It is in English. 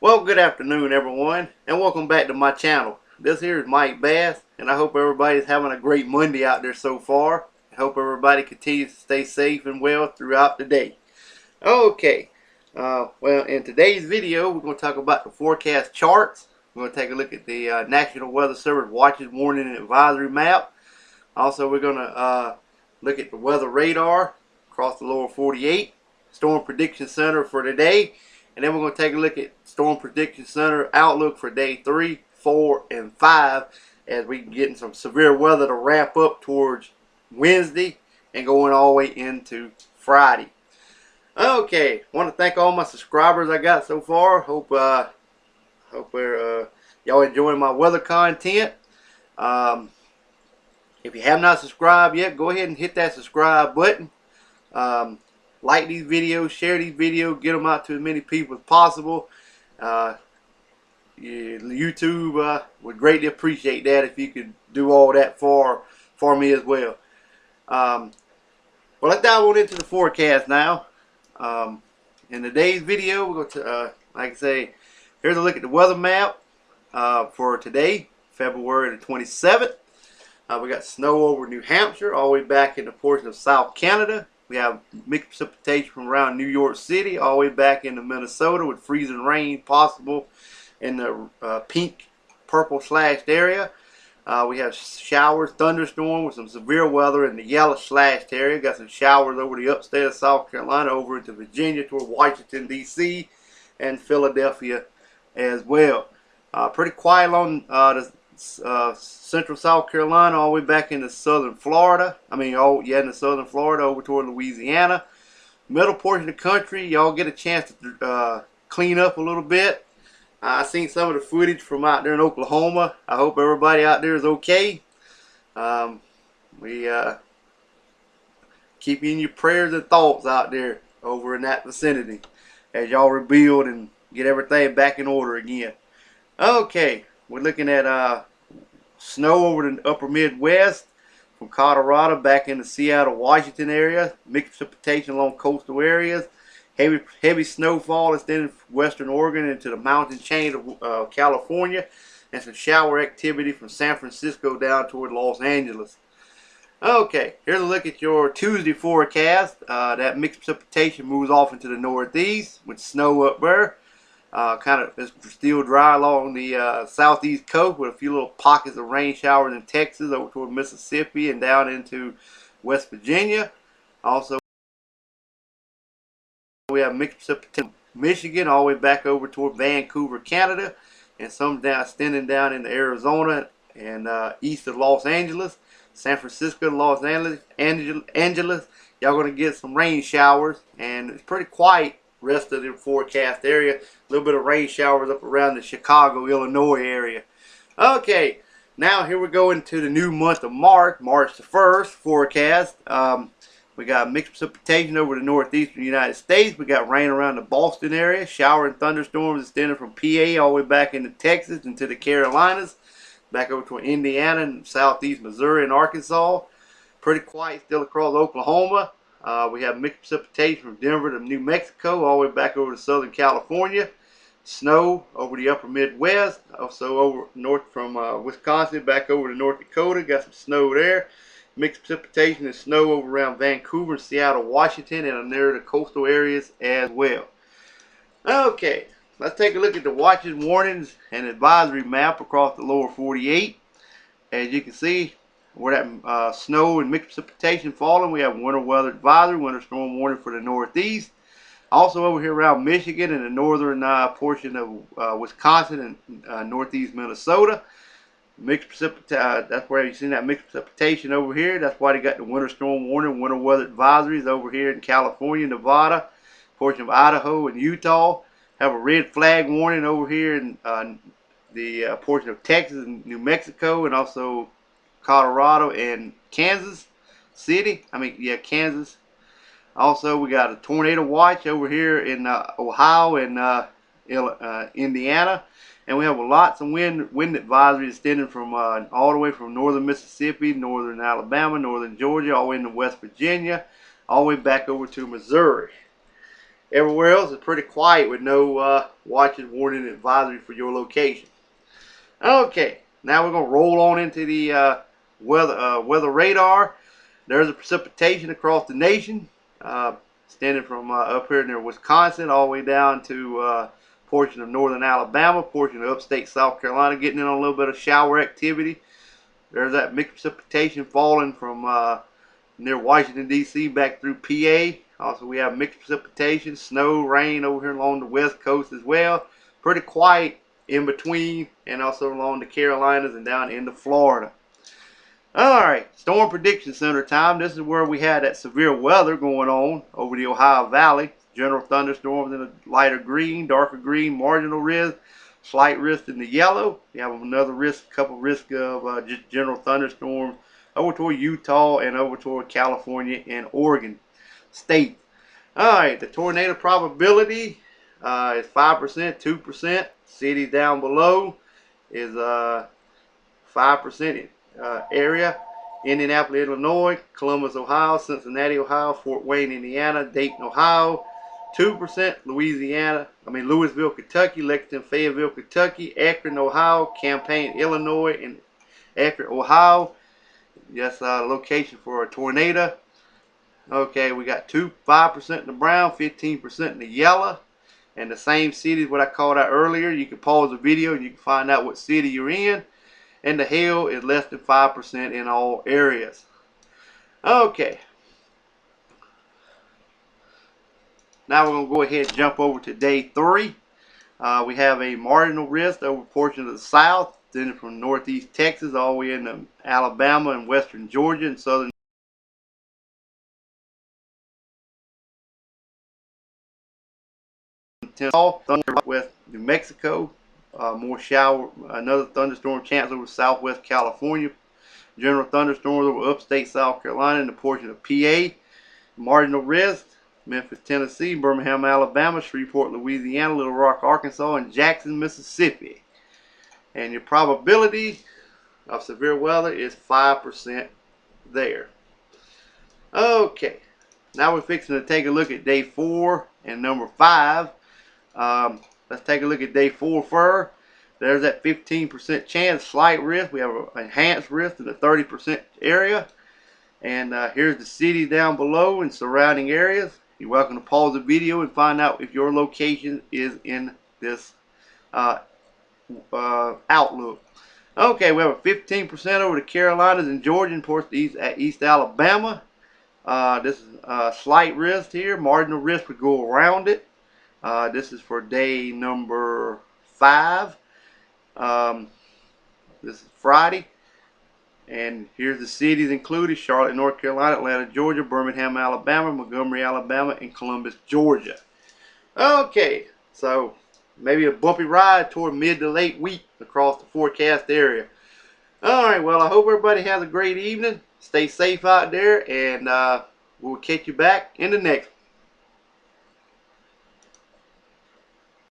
Well, good afternoon, everyone, and welcome back to my channel. This here is Mike Bass, and I hope everybody's having a great Monday out there so far. I hope everybody continues to stay safe and well throughout the day. Okay, well, in today's video, we're going to talk about the forecast charts. We're going to take a look at the National Weather Service Watches, Warning, and Advisory map. Also, we're going to look at the weather radar across the lower 48, Storm Prediction Center for today. And then we're going to take a look at Storm Prediction Center outlook for day 3, 4, and 5 as we get some severe weather to wrap up towards Wednesday and going all the way into Friday. Okay, want to thank all my subscribers I got so far. Hope y'all enjoying my weather content. If you have not subscribed yet, go ahead and hit that subscribe button. Like these videos, share these videos, get them out to as many people as possible. YouTube would greatly appreciate that if you could do all that for me as well. Well, let's dive on into the forecast now. In today's video, we're going to, like I say, here's a look at the weather map for today, February the 27th. We got snow over New Hampshire, all the way back in the portion of South Canada. We have mixed precipitation from around New York City all the way back into Minnesota with freezing rain possible in the pink purple slashed area. We have showers, thunderstorm with some severe weather in the yellow slashed area. Got some showers over the upstate of South Carolina over into Virginia toward Washington D.C. and Philadelphia as well. Pretty quiet along the central South Carolina all the way back into southern Florida. Into southern Florida over toward Louisiana. Middle portion of the country, y'all get a chance to clean up a little bit. I seen some of the footage from out there in Oklahoma. I hope everybody out there is okay. We keep you in your prayers and thoughts out there over in that vicinity as y'all rebuild and get everything back in order again. Okay, we're looking at snow over the upper Midwest from Colorado back in the Seattle, Washington area. Mixed precipitation along coastal areas. Heavy snowfall extending from western Oregon into the mountain chain of California. And some shower activity from San Francisco down toward Los Angeles. Okay, here's a look at your Tuesday forecast. That mixed precipitation moves off into the northeast with snow up there. It's still dry along the southeast coast with a few little pockets of rain showers in Texas over toward Mississippi and down into West Virginia. Also, we have mixed precipitation from Michigan all the way back over toward Vancouver, Canada, and some extending down into Arizona and east of Los Angeles. San Francisco, Los Angeles, y'all going to get some rain showers, and it's pretty quiet rest of the forecast area. A little bit of rain showers up around the Chicago, Illinois area. Okay, now here we go into the new month of March the 1st forecast. We got mixed precipitation over the northeastern United States. We got rain around the Boston area. Shower and thunderstorms extending from PA all the way back into Texas into the Carolinas. Back over to Indiana and southeast Missouri and Arkansas. Pretty quiet still across Oklahoma. We have mixed precipitation from Denver to New Mexico, all the way back over to Southern California. Snow over the upper Midwest, also over north from Wisconsin, back over to North Dakota. Got some snow there. Mixed precipitation and snow over around Vancouver, Seattle, Washington, and near the coastal areas as well. Okay, let's take a look at the watches, warnings, and advisory map across the lower 48. As you can see, where that snow and mixed precipitation falling, we have winter weather advisory, winter storm warning for the northeast. Also over here around Michigan and the northern portion of Wisconsin and northeast Minnesota. Mixed precipitation, that's where you've seen that mixed precipitation over here. That's why they got the winter storm warning, winter weather advisories over here in California, Nevada, portion of Idaho and Utah. Have a red flag warning over here in the portion of Texas and New Mexico, and also Colorado and Kansas City. Kansas. Also, we got a tornado watch over here in Ohio and Indiana. And we have lots of wind advisories extending from all the way from northern Mississippi, northern Alabama, northern Georgia, all the way into West Virginia, all the way back over to Missouri. Everywhere else is pretty quiet with no watches, warning, advisory for your location. Okay, now we're going to roll on into the weather radar. There's a precipitation across the nation, extending from up here near Wisconsin all the way down to portion of northern Alabama, portion of upstate South Carolina, getting in on a little bit of shower activity. There's that mixed precipitation falling from near Washington, D.C. back through PA. Also, we have mixed precipitation, snow, rain over here along the west coast as well. Pretty quiet in between, and also along the Carolinas and down into Florida. Alright, Storm Prediction Center time. This is where we had that severe weather going on over the Ohio Valley. General thunderstorms in the lighter green, darker green, marginal risk, slight risk in the yellow. You have another risk, couple risk of just general thunderstorms over toward Utah and over toward California and Oregon State. Alright, the tornado probability is 5%, 2%. Cities down below is 5% area. Indianapolis, Illinois, Columbus, Ohio, Cincinnati, Ohio, Fort Wayne, Indiana, Dayton, Ohio, 2%. Louisville, Kentucky, Lexington, Fayetteville, Kentucky, Akron, Ohio, Champaign, Illinois, and Akron, Ohio. Yes, location for a tornado. Okay, we got 5% in the brown, 15% in the yellow. And the same cities what I called out earlier. You can pause the video and you can find out what city you're in. And the hail is less than 5% in all areas. Okay. Now we're going to go ahead and jump over to day 3. We have a marginal risk over portions of the south, then from northeast Texas all the way into Alabama and western Georgia and southern West New Mexico. More shower, another thunderstorm chance over southwest California. General thunderstorms over upstate South Carolina and a portion of PA. Marginal risk, Memphis, Tennessee, Birmingham, Alabama, Shreveport, Louisiana, Little Rock, Arkansas, and Jackson, Mississippi. And your probability of severe weather is 5% there. Okay, now we're fixing to take a look at day 4 and number 5. Let's take a look at day 4 first. There's that 15% chance, slight risk. We have an enhanced risk in the 30% area. And here's the city down below and surrounding areas. You're welcome to pause the video and find out if your location is in this outlook. Okay, we have a 15% over the Carolinas and Georgia and parts of East Alabama. This is a slight risk here. Marginal risk would go around it. This is for day number 5. This is Friday. And here's the cities included: Charlotte, North Carolina, Atlanta, Georgia, Birmingham, Alabama, Montgomery, Alabama, and Columbus, Georgia. Okay, so maybe a bumpy ride toward mid to late week across the forecast area. Alright, well, I hope everybody has a great evening. Stay safe out there, and we'll catch you back in the next one.